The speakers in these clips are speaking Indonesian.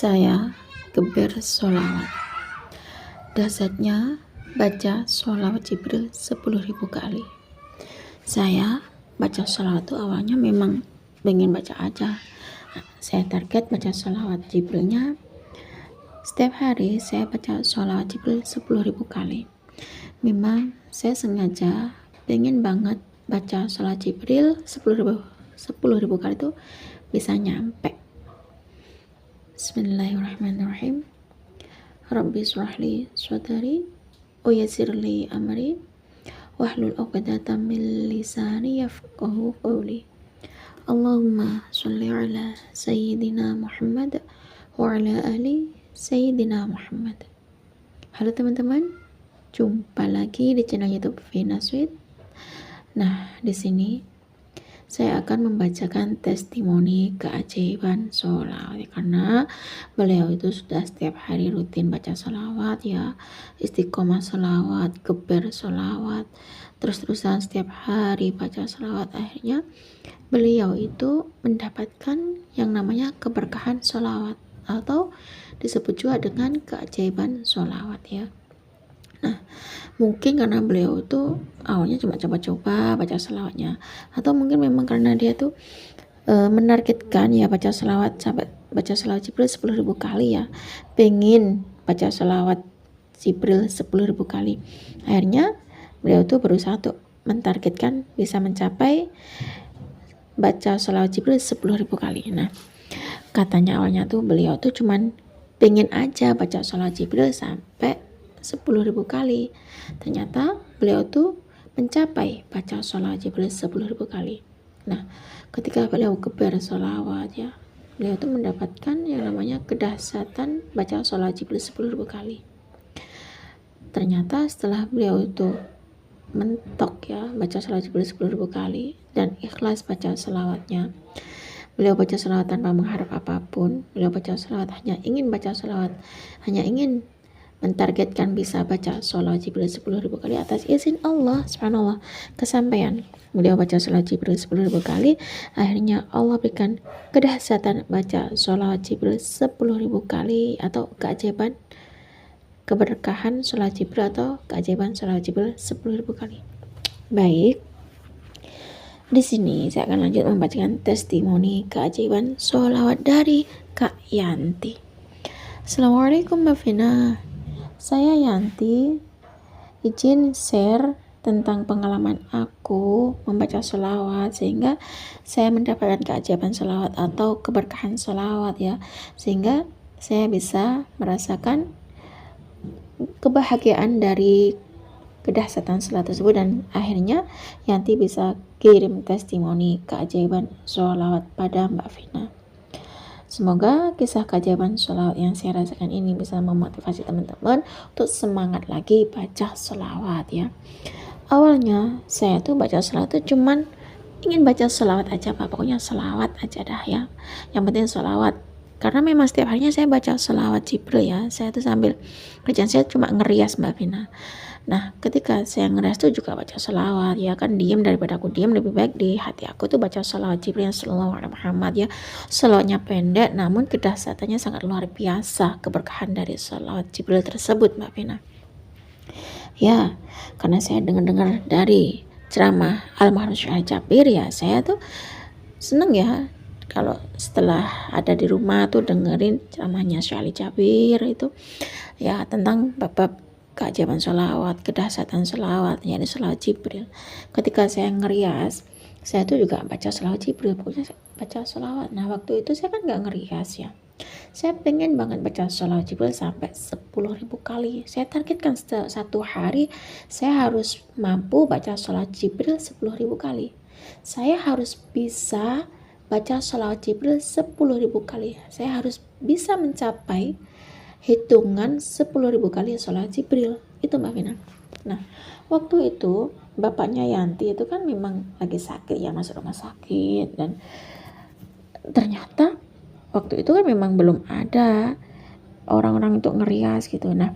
Saya geber sholawat. Dasarnya baca sholawat Jibril 10.000 kali. Saya baca sholawat itu awalnya memang pengen baca aja. Saya target baca sholawat Jibrilnya. Setiap hari saya baca sholawat Jibril 10.000 kali. Memang saya sengaja pengen banget baca sholawat Jibril 10.000 kali itu bisa nyampe. Bismillahirrahmanirrahim. Rabbi shrahli sadri wa yassirli amri wahlul 'uqdatam min lisani yafqahu qawli. Allahumma sholli ala sayyidina Muhammad wa ala ali sayyidina Muhammad. Halo teman-teman, jumpa lagi di channel YouTube Vina Sweet. Nah, di sini saya akan membacakan testimoni keajaiban sholawat, karena beliau itu sudah setiap hari rutin baca sholawat ya, istiqomah sholawat, geber sholawat, terus-terusan setiap hari baca sholawat. Akhirnya beliau itu mendapatkan yang namanya keberkahan sholawat, atau disebut juga dengan keajaiban sholawat ya. Nah, mungkin karena beliau tuh awalnya cuma coba-coba baca selawatnya, atau mungkin memang karena dia tuh menargetkan ya baca selawat sampai baca selawat Jibril 10.000 kali ya, pengen baca selawat Jibril 10.000 kali. Akhirnya beliau tuh berusaha untuk mentargetkan bisa mencapai baca selawat Jibril 10.000 kali. Nah, katanya awalnya tuh beliau tuh cuman pengen aja baca selawat Jibril sampai 10.000 kali. Ternyata beliau tuh mencapai baca sholawat Jibril 10.000 kali. Nah, ketika beliau geber sholawat ya, beliau tuh mendapatkan yang namanya kedahsyatan baca sholawat Jibril 10.000 kali. Ternyata setelah beliau itu mentok ya baca sholawat Jibril 10.000 kali dan ikhlas baca sholawatnya, beliau baca sholawat tanpa mengharap apapun. Beliau baca sholawat hanya ingin baca sholawat, hanya ingin mentargetkan bisa baca sholawat Jibril 10.000 kali. Atas izin Allah subhanallah kesampaian. Beliau baca sholawat Jibril 10.000 kali. Akhirnya Allah berikan kedahsyatan baca sholawat Jibril 10.000 kali, atau keajaiban keberkahan sholawat Jibril, atau keajaiban sholawat Jibril 10.000 kali. Baik, di sini saya akan lanjut membacakan testimoni keajaiban sholawat dari Kak Yanti. Assalamualaikum Mbak Vina. Saya Yanti, izin share tentang pengalaman aku membaca sholawat sehingga saya mendapatkan keajaiban sholawat atau keberkahan sholawat ya, sehingga saya bisa merasakan kebahagiaan dari kedahsyatan sholawat tersebut, dan akhirnya Yanti bisa kirim testimoni keajaiban sholawat pada Mbak Vina. Semoga kisah keajaiban sholawat yang saya rasakan ini bisa memotivasi teman-teman untuk semangat lagi baca sholawat ya. Awalnya saya tuh baca sholawat tuh cuman ingin baca sholawat aja Pak, pokoknya sholawat aja dah ya, yang penting sholawat. Karena memang setiap harinya saya baca sholawat Jibril ya, saya tuh sambil kerjaan saya cuma ngerias Mbak Vina. Nah, ketika saya ngeras tuh juga baca sholawat ya kan, diam daripada aku diam, lebih baik di hati aku tuh baca sholawat Jibril sallallahu alaihi Muhammad ya. Sholawatnya pendek namun kedahsyatannya sangat luar biasa, keberkahan dari sholawat Jibril tersebut Mbak Vina. Ya, karena saya dengar-dengar dari ceramah almarhum Syekh Jabir ya, saya tuh seneng ya kalau setelah ada di rumah tuh dengerin ceramahnya Syekh Jabir itu ya tentang bab keajaiban sholawat, kedahsyatan sholawat, yakni sholawat Jibril. Ketika saya ngerias, saya tuh juga baca sholawat Jibril, pokoknya baca sholawat. Nah, waktu itu saya kan gak ngerias ya, saya pengen banget baca sholawat Jibril sampai 10.000 kali. Saya targetkan satu hari saya harus mampu baca sholawat Jibril 10.000 kali. Saya harus bisa baca sholawat Jibril 10.000 kali. Saya harus bisa mencapai hitungan 10.000 kali sholawat Jibril itu Mbak Vina. Nah, waktu itu bapaknya Yanti itu kan memang lagi sakit ya, masuk rumah sakit, dan ternyata waktu itu kan memang belum ada orang-orang untuk ngerias gitu. Nah,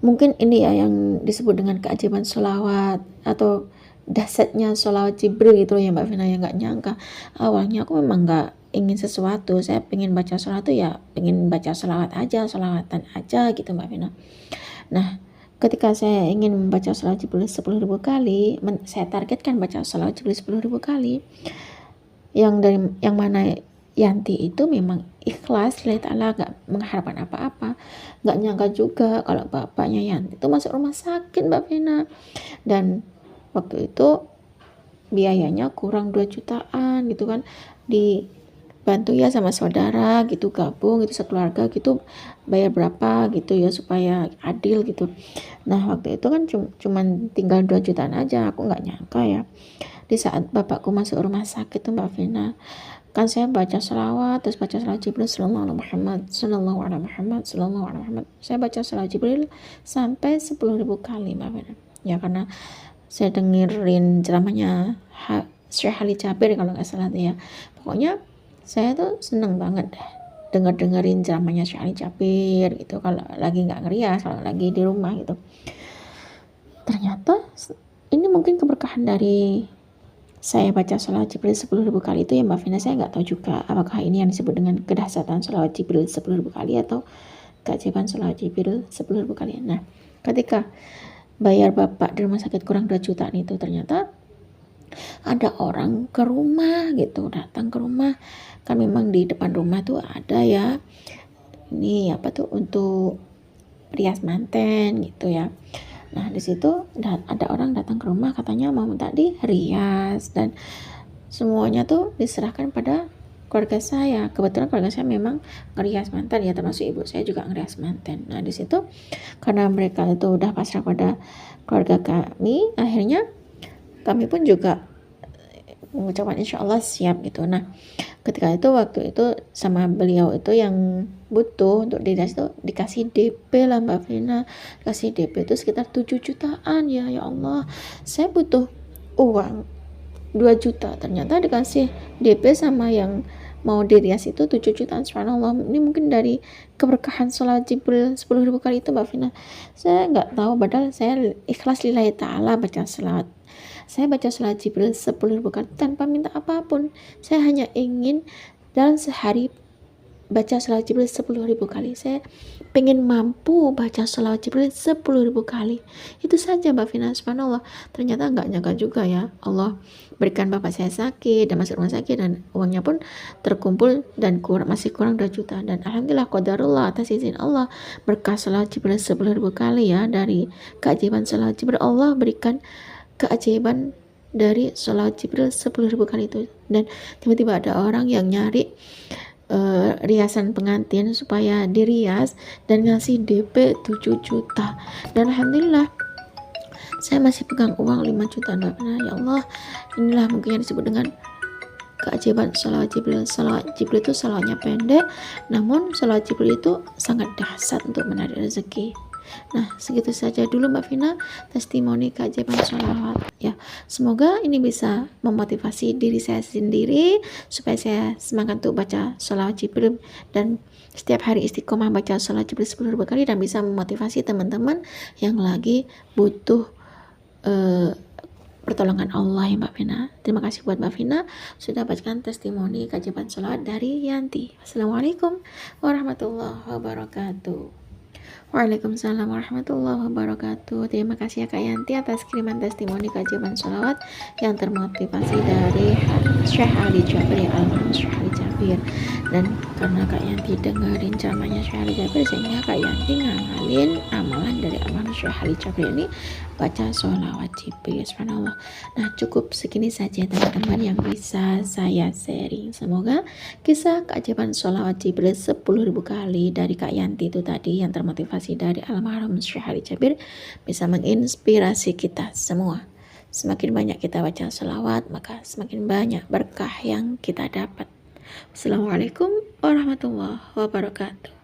mungkin ini ya yang disebut dengan keajaiban sholawat atau dahsyatnya sholawat Jibril gitu ya Mbak Vina, yang gak nyangka. Awalnya aku memang gak ingin sesuatu, saya pengen baca sholawat tuh ya pengen baca sholawat aja, sholawatan aja gitu Mbak Vina. Nah, ketika saya ingin membaca sholawat Jibril 10.000 kali, saya targetkan baca sholawat Jibril 10.000 kali, yang mana Yanti itu memang ikhlas lillahi ta'ala, gak mengharapkan apa-apa, gak nyangka juga kalau bapaknya Yanti itu masuk rumah sakit Mbak Vina, dan waktu itu biayanya kurang 2 jutaan gitu kan, dibantu ya sama saudara gitu, gabung gitu sekeluarga gitu, bayar berapa gitu ya supaya adil gitu. Nah waktu itu kan cuman tinggal 2 jutaan aja, aku nggak nyangka ya di saat bapakku masuk rumah sakit tuh Mbak Vina, kan saya baca selawat, terus baca selawat Jibril sallallahu alaihi Muhammad, sallallahu alaihi Muhammad, sallallahu alaihi Muhammad, saya baca selawat Jibril sampai 10.000 kali Mbak Vina ya, karena saya dengerin ceramahnya Syekh Ali Jabir kalau nggak salah ya. Pokoknya saya tuh seneng banget dengerin ceramahnya Syekh Ali Jabir gitu kalau lagi nggak ngerias, kalau lagi di rumah gitu. Ternyata ini mungkin keberkahan dari saya baca sholawat Jibril 10.000 kali itu ya Mbak Vina. Saya nggak tahu juga apakah ini yang disebut dengan kedahsyatan sholawat Jibril 10.000 kali atau keajaiban sholawat Jibril 10.000 kali. Nah ketika bayar bapak di rumah sakit kurang 2 jutaan itu, ternyata ada orang ke rumah gitu, datang ke rumah, kan memang di depan rumah tuh ada ya ini apa tuh untuk rias manten gitu ya. Nah di situ ada orang datang ke rumah, katanya mau tadi rias, dan semuanya tuh diserahkan pada keluarga saya. Kebetulan keluarga saya memang ngerias manten ya, termasuk ibu saya juga ngerias manten. Nah di situ karena mereka itu udah pasrah pada keluarga kami, akhirnya kami pun juga mengucapkan insya Allah siap gitu. Nah ketika itu waktu itu sama beliau itu yang butuh untuk dirias itu dikasih DP lah Mbak Vina, kasih DP itu sekitar 7 jutaan ya Allah, saya butuh uang 2 juta, ternyata dikasih DP sama yang mau dirias itu 7 jutaan. Subhanallah, ini mungkin dari keberkahan sholat Jibril 10.000 kali itu Mbak Vina. Saya nggak tahu, padahal saya ikhlas lillahi ta'ala baca sholat. Saya baca sholat Jibril 10.000 kali tanpa minta apapun. Saya hanya ingin dalam sehari baca sholat Jibril 10.000 kali. Saya pengen mampu baca sholat Jibril 10.000 kali. Itu saja Mbak Vina. Subhanallah, ternyata nggak nyangka juga ya Allah berikan bapak saya sakit dan masuk rumah sakit, dan uangnya pun terkumpul dan masih kurang 2 juta. Dan alhamdulillah qadarullah, atas izin Allah, berkah sholat Jibril 10.000 kali ya, dari keajaiban sholat Jibril, Allah berikan keajaiban dari sholat Jibril 10.000 kali itu. Dan tiba-tiba ada orang yang nyari riasan pengantin supaya dirias dan ngasih DP 7 juta, dan alhamdulillah saya masih pegang uang 5 juta Mbak Vina. Ya Allah, inilah mungkin yang disebut dengan keajaiban sholawat Jibril. Sholawat Jibril itu sholawatnya pendek, namun sholawat Jibril itu sangat dahsyat untuk menarik rezeki. Nah segitu saja dulu Mbak Vina testimoni keajaiban sholawat ya. Semoga ini bisa memotivasi diri saya sendiri supaya saya semangat untuk baca sholawat Jibril, dan setiap hari istiqomah baca sholawat Jibril 10.000 kali, dan bisa memotivasi teman-teman yang lagi butuh pertolongan Allah ya Mbak Vina. Terima kasih buat Mbak Vina sudah bacakan testimoni keajaiban sholawat dari Yanti. Assalamualaikum warahmatullahi wabarakatuh. Waalaikumsalam warahmatullahi wabarakatuh. Terima kasih ya Kak Yanti atas kiriman testimoni keajaiban sholawat yang termotivasi dari Syekh Ali Jabir ya, almarhum Syekh Ali Jabir. Dan karena Kak Yanti dengerin ceramahnya Syekh Ali Jabir, sehingga Kak Yanti ngamalin amalan dari almarhum Syekh Ali Jabir ini, baca sholawat Jibril. Subhanallah. Nah cukup segini saja teman-teman yang bisa saya sharing. Semoga kisah keajaiban sholawat Jibril 10.000 kali dari Kak Yanti itu tadi yang termotivasi dari almarhum Syekh Ali Jabir bisa menginspirasi kita semua. Semakin banyak kita baca sholawat, maka semakin banyak berkah yang kita dapat. Wassalamualaikum warahmatullahi wabarakatuh.